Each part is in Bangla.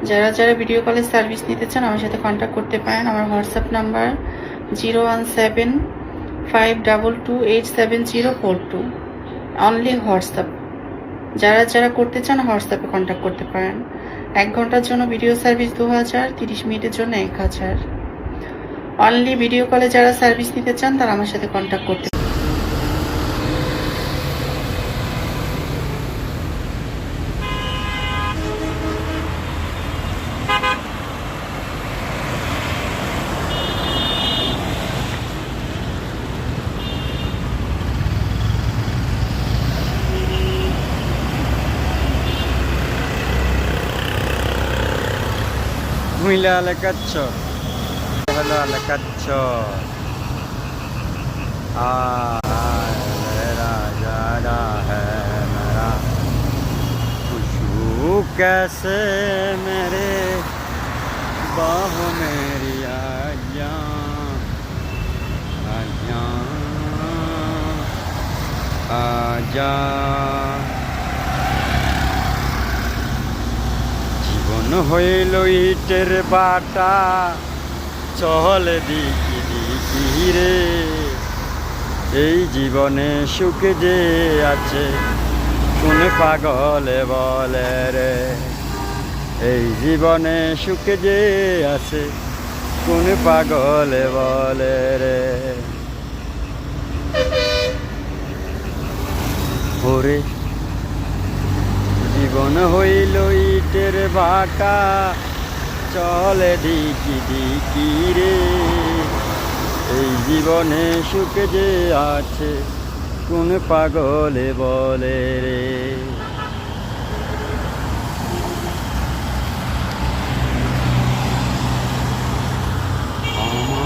যারা যারা ভিডিও কলের সার্ভিস নিতে চান আমার সাথে কন্ট্যাক্ট করতে পারেন। আমার হোয়াটসঅ্যাপ নাম্বার 01752287042। Only WhatsApp. যারা যারা করতে চান হোয়াটসঅ্যাপে কন্ট্যাক্ট করতে পারেন। 1 ঘন্টার জন্য ভিডিও সার্ভিস 2000, 30 মিনিটের জন্য 1000। অনলি ভিডিও কলে যারা সার্ভিস নিতে চান তারা আমার সাথে কন্ট্যাক্ট করতে Mila Alacaccio. Hello Alacaccio. मेरा जाना है मेरा खुशबू कैसे मेरे बाहों मेरी आजा आजा आजा জীবন হইল ইটের বাটা চলে দিকি দিকি রে এই জীবনে সুখে যে আছে কোন পাগলে বলে রে এই জীবনে সুখে যে আছে কোন পাগলে বলে রে ওরে জীবন হইল ইটের বাটা চলে দিকি দিকি রে এই জীবনে সুখ যে আছে কোন পাগলে বলে রে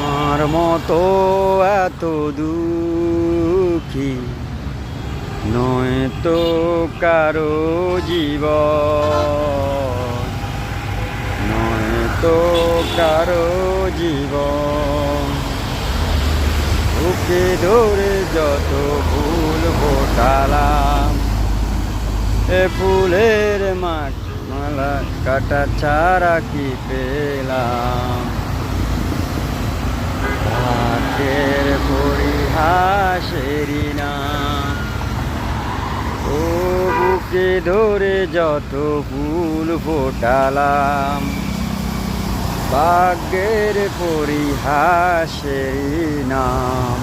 আমার মতো এত দুঃখী নয় তো কারো জীবন নয় তো কারো জীবন ওকে ধরে যত ফুল ফোটালাম এ ফুলের মালা কাটা ছাড়া কি পেলাম ভাগ্যের পরিহাসেরই না ও বুকে ধরে যত ফুল ফোটালাম ভাগ্যের পরিহাসের নাম